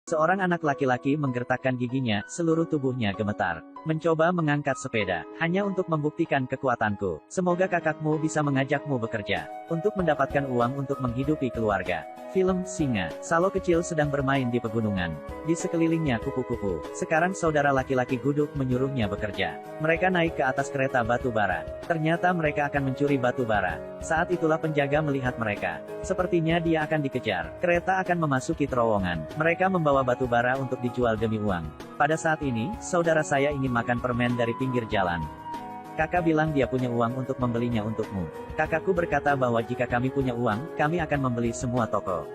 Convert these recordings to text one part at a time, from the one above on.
Seorang anak laki-laki menggertakkan giginya, seluruh tubuhnya gemetar. Mencoba mengangkat sepeda, hanya untuk membuktikan kekuatanku. Semoga kakakmu bisa mengajakmu bekerja, untuk mendapatkan uang untuk menghidupi keluarga. Film Singa. Salo kecil sedang bermain di pegunungan. Di sekelilingnya kupu-kupu. Sekarang saudara laki-laki Guduk menyuruhnya bekerja. Mereka naik ke atas kereta batu bara. Ternyata mereka akan mencuri batu bara. Saat itulah penjaga melihat mereka. Sepertinya dia akan dikejar. Kereta akan memasuki terowongan. Mereka membawa batu bara untuk dijual demi uang. Pada saat ini, saudara saya ingin makan permen dari pinggir jalan. Kakak bilang dia punya uang untuk membelinya untukmu. Kakakku berkata bahwa jika kami punya uang, kami akan membeli semua toko.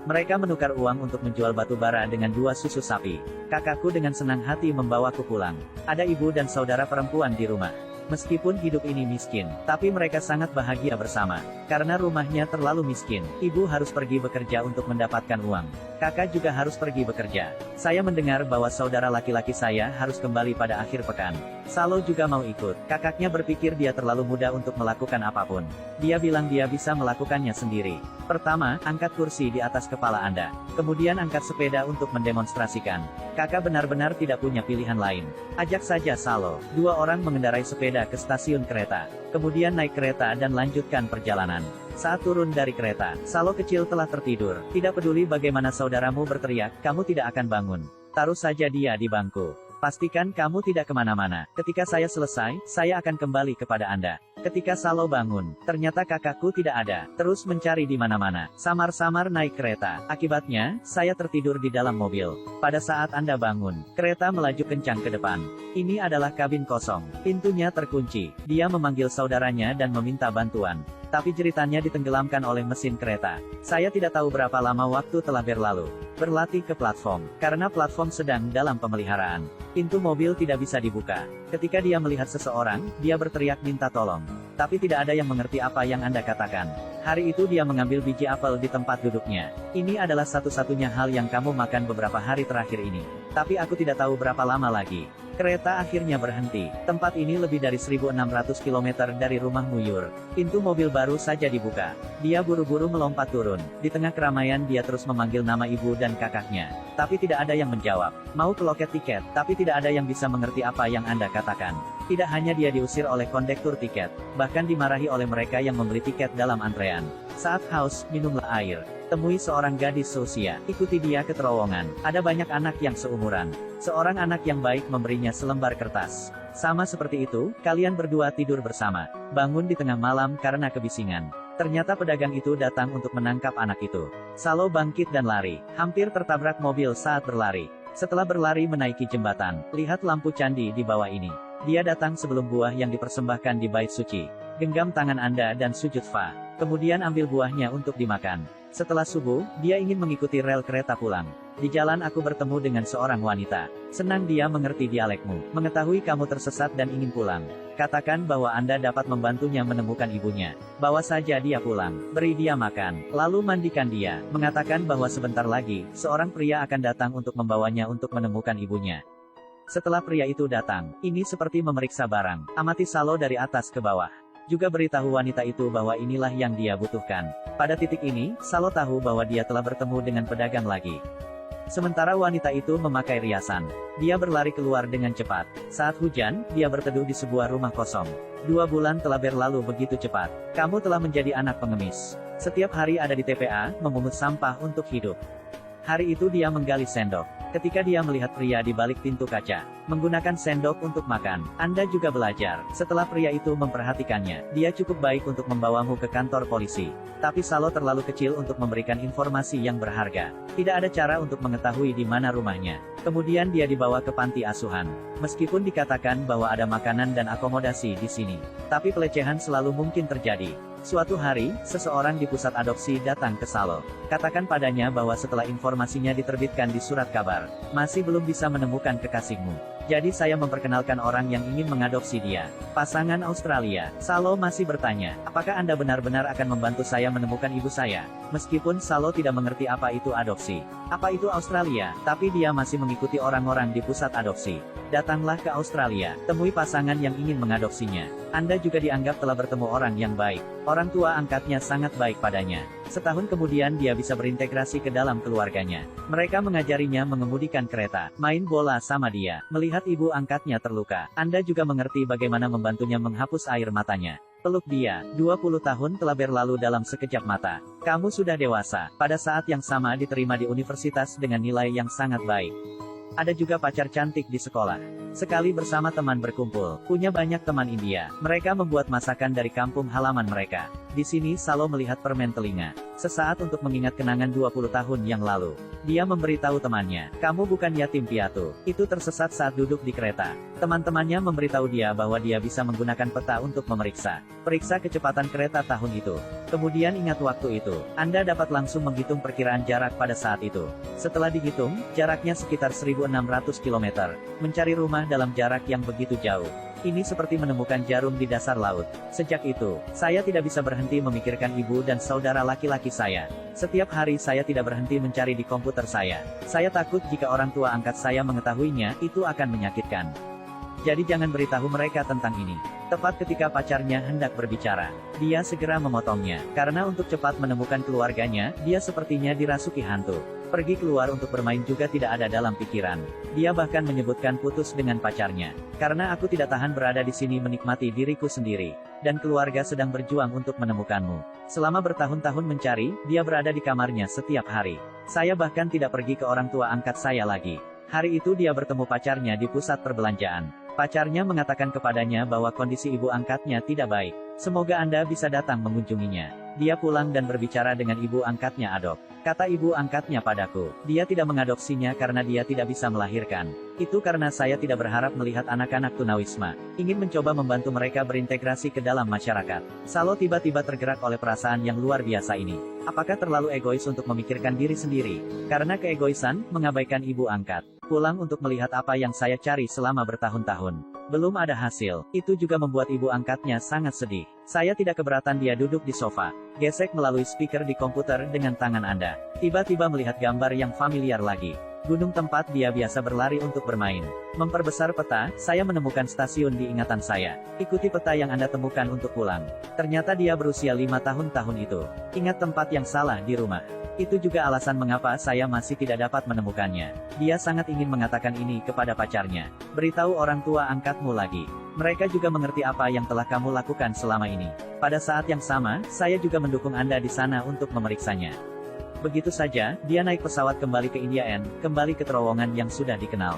Mereka menukar uang untuk menjual batu bara dengan 2 susu sapi. Kakakku dengan senang hati membawaku pulang. Ada ibu dan saudara perempuan di rumah. Meskipun hidup ini miskin, tapi mereka sangat bahagia bersama. Karena rumahnya terlalu miskin, ibu harus pergi bekerja untuk mendapatkan uang. Kakak juga harus pergi bekerja. Saya mendengar bahwa saudara laki-laki saya harus kembali pada akhir pekan. Salo juga mau ikut. Kakaknya berpikir dia terlalu muda untuk melakukan apapun. Dia bilang dia bisa melakukannya sendiri. Pertama, angkat kursi di atas kepala Anda. Kemudian angkat sepeda untuk mendemonstrasikan. Kakak benar-benar tidak punya pilihan lain. Ajak saja Salo. 2 orang mengendarai sepeda ke stasiun kereta. Kemudian naik kereta dan lanjutkan perjalanan. Saat turun dari kereta, Salo kecil telah tertidur. Tidak peduli bagaimana saudaramu berteriak, kamu tidak akan bangun. Taruh saja dia di bangku. Pastikan kamu tidak kemana-mana. Ketika saya selesai, saya akan kembali kepada Anda. Ketika Salo bangun, ternyata kakakku tidak ada. Terus mencari di mana-mana. Samar-samar naik kereta. Akibatnya, saya tertidur di dalam mobil. Pada saat Anda bangun, kereta melaju kencang ke depan. Ini adalah kabin kosong. Pintunya terkunci. Dia memanggil saudaranya dan meminta bantuan. Tapi jeritannya ditenggelamkan oleh mesin kereta. Saya tidak tahu berapa lama waktu telah berlalu. Berlatih ke platform. Karena platform sedang dalam pemeliharaan. Pintu mobil tidak bisa dibuka. Ketika dia melihat seseorang, dia berteriak minta tolong. Tapi tidak ada yang mengerti apa yang Anda katakan. Hari itu dia mengambil biji apel di tempat duduknya. Ini adalah satu-satunya hal yang kamu makan beberapa hari terakhir ini. Tapi aku tidak tahu berapa lama lagi. Kereta akhirnya berhenti. Tempat ini lebih dari 1.600 km dari rumah Muyur. Pintu mobil baru saja dibuka. Dia buru-buru melompat turun. Di tengah keramaian dia terus memanggil nama ibu dan kakaknya. Tapi tidak ada yang menjawab. Mau ke loket tiket, tapi tidak ada yang bisa mengerti apa yang Anda katakan. Tidak hanya dia diusir oleh kondektur tiket, bahkan dimarahi oleh mereka yang membeli tiket dalam antrean. Saat haus, minumlah air. Temui seorang gadis seusia, ikuti dia ke terowongan. Ada banyak anak yang seumuran. Seorang anak yang baik memberinya selembar kertas. Sama seperti itu, kalian berdua tidur bersama. Bangun di tengah malam karena kebisingan. Ternyata pedagang itu datang untuk menangkap anak itu. Salo bangkit dan lari. Hampir tertabrak mobil saat berlari. Setelah berlari menaiki jembatan, lihat lampu candi di bawah ini. Dia datang sebelum buah yang dipersembahkan di bait suci. Genggam tangan Anda dan sujud fa. Kemudian ambil buahnya untuk dimakan. Setelah subuh, dia ingin mengikuti rel kereta pulang. Di jalan aku bertemu dengan seorang wanita. Senang dia mengerti dialekmu. Mengetahui kamu tersesat dan ingin pulang. Katakan bahwa Anda dapat membantunya menemukan ibunya. Bawa saja dia pulang. Beri dia makan. Lalu mandikan dia. Mengatakan bahwa sebentar lagi, seorang pria akan datang untuk membawanya untuk menemukan ibunya. Setelah pria itu datang, ini seperti memeriksa barang. Amati Salo dari atas ke bawah. Juga beritahu wanita itu bahwa inilah yang dia butuhkan. Pada titik ini, Salo tahu bahwa dia telah bertemu dengan pedagang lagi. Sementara wanita itu memakai riasan. Dia berlari keluar dengan cepat. Saat hujan, dia berteduh di sebuah rumah kosong. 2 bulan telah berlalu begitu cepat. Kamu telah menjadi anak pengemis. Setiap hari ada di TPA, memungut sampah untuk hidup. Hari itu dia menggali sendok. Ketika dia melihat pria di balik pintu kaca, menggunakan sendok untuk makan, Anda juga belajar. Setelah pria itu memperhatikannya, dia cukup baik untuk membawamu ke kantor polisi. Tapi Salo terlalu kecil untuk memberikan informasi yang berharga. Tidak ada cara untuk mengetahui di mana rumahnya. Kemudian dia dibawa ke panti asuhan. Meskipun dikatakan bahwa ada makanan dan akomodasi di sini, tapi pelecehan selalu mungkin terjadi. Suatu hari, seseorang di pusat adopsi datang ke Salo. Katakan padanya bahwa setelah informasinya diterbitkan di surat kabar, masih belum bisa menemukan kekasihmu. Jadi saya memperkenalkan orang yang ingin mengadopsi dia. Pasangan Australia. Salo masih bertanya, apakah Anda benar-benar akan membantu saya menemukan ibu saya? Meskipun Salo tidak mengerti apa itu adopsi, apa itu Australia, tapi dia masih mengikuti orang-orang di pusat adopsi. Datanglah ke Australia, temui pasangan yang ingin mengadopsinya. Anda juga dianggap telah bertemu orang yang baik. Orang tua angkatnya sangat baik padanya. Setahun kemudian dia bisa berintegrasi ke dalam keluarganya. Mereka mengajarinya mengemudikan kereta, main bola sama dia. Melihat ibu angkatnya terluka, Anda juga mengerti bagaimana membantunya menghapus air matanya. Peluk dia, 20 tahun telah berlalu dalam sekejap mata. Kamu sudah dewasa, pada saat yang sama diterima di universitas dengan nilai yang sangat baik. Ada juga pacar cantik di sekolah. Sekali bersama teman berkumpul, punya banyak teman India. Mereka membuat masakan dari kampung halaman mereka. Di sini Salo melihat permen telinga. Sesaat untuk mengingat kenangan 20 tahun yang lalu. Dia memberitahu temannya, kamu bukan yatim piatu. Itu tersesat saat duduk di kereta. Teman-temannya memberitahu dia bahwa dia bisa menggunakan peta untuk memeriksa. Periksa kecepatan kereta tahun itu. Kemudian ingat waktu itu. Anda dapat langsung menghitung perkiraan jarak pada saat itu. Setelah dihitung, jaraknya sekitar 1.600 km. Mencari rumah dalam jarak yang begitu jauh. Ini seperti menemukan jarum di dasar laut. Sejak itu, saya tidak bisa berhenti memikirkan ibu dan saudara laki-laki saya. Setiap hari saya tidak berhenti mencari di komputer saya. Saya takut jika orang tua angkat saya mengetahuinya, itu akan menyakitkan. Jadi jangan beritahu mereka tentang ini. Tepat ketika pacarnya hendak berbicara, dia segera memotongnya. Karena untuk cepat menemukan keluarganya, dia sepertinya dirasuki hantu. Pergi keluar untuk bermain juga tidak ada dalam pikiran. Dia bahkan menyebutkan putus dengan pacarnya. Karena aku tidak tahan berada di sini menikmati diriku sendiri. Dan keluarga sedang berjuang untuk menemukanmu. Selama bertahun-tahun mencari, dia berada di kamarnya setiap hari. Saya bahkan tidak pergi ke orang tua angkat saya lagi. Hari itu dia bertemu pacarnya di pusat perbelanjaan. Pacarnya mengatakan kepadanya bahwa kondisi ibu angkatnya tidak baik. Semoga Anda bisa datang mengunjunginya. Dia pulang dan berbicara dengan ibu angkatnya Adop. Kata ibu angkatnya padaku, dia tidak mengadopsinya karena dia tidak bisa melahirkan. Itu karena saya tidak berharap melihat anak-anak tunawisma. Ingin mencoba membantu mereka berintegrasi ke dalam masyarakat. Salo tiba-tiba tergerak oleh perasaan yang luar biasa ini. Apakah terlalu egois untuk memikirkan diri sendiri? Karena keegoisan, mengabaikan ibu angkat. Pulang untuk melihat apa yang saya cari selama bertahun-tahun. Belum ada hasil. Itu juga membuat ibu angkatnya sangat sedih. Saya tidak keberatan dia duduk di sofa. Gesek melalui speaker di komputer dengan tangan Anda. Tiba-tiba melihat gambar yang familiar lagi. Gunung tempat dia biasa berlari untuk bermain. Memperbesar peta, saya menemukan stasiun di ingatan saya. Ikuti peta yang Anda temukan untuk pulang. Ternyata dia berusia 5 tahun itu. Ingat tempat yang salah di rumah. Itu juga alasan mengapa saya masih tidak dapat menemukannya. Dia sangat ingin mengatakan ini kepada pacarnya. Beritahu orang tua angkatmu lagi. Mereka juga mengerti apa yang telah kamu lakukan selama ini. Pada saat yang sama, saya juga mendukung Anda di sana untuk memeriksanya. Begitu saja, dia naik pesawat kembali ke India kembali ke terowongan yang sudah dikenal.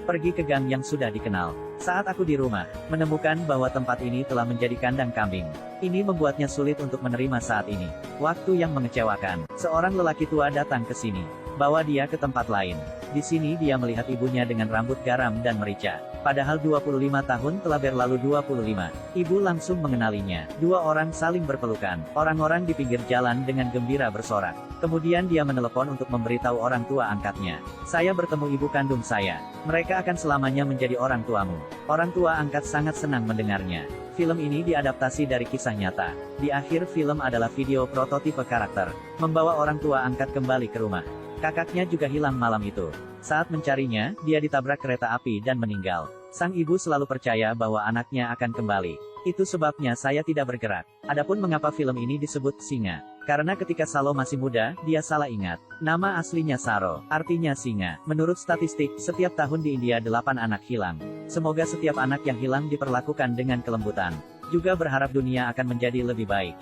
Pergi ke gang yang sudah dikenal. Saat aku di rumah, menemukan bahwa tempat ini telah menjadi kandang kambing. Ini membuatnya sulit untuk menerima saat ini. Waktu yang mengecewakan. Seorang lelaki tua datang ke sini. Bawa dia ke tempat lain. Di sini dia melihat ibunya dengan rambut garam dan merica. Padahal 25 tahun telah berlalu 25. Ibu langsung mengenalinya. Dua orang saling berpelukan. Orang-orang di pinggir jalan dengan gembira bersorak. Kemudian dia menelepon untuk memberitahu orang tua angkatnya. Saya bertemu ibu kandung saya. Mereka akan selamanya menjadi orang tuamu. Orang tua angkat sangat senang mendengarnya. Film ini diadaptasi dari kisah nyata. Di akhir film adalah video prototipe karakter. Membawa orang tua angkat kembali ke rumah. Kakaknya juga hilang malam itu. Saat mencarinya, dia ditabrak kereta api dan meninggal. Sang ibu selalu percaya bahwa anaknya akan kembali. Itu sebabnya saya tidak bergerak. Adapun mengapa film ini disebut Singa. Karena ketika Salo masih muda, dia salah ingat. Nama aslinya Saro, artinya singa. Menurut statistik, setiap tahun di India 8 anak hilang. Semoga setiap anak yang hilang diperlakukan dengan kelembutan. Juga berharap dunia akan menjadi lebih baik.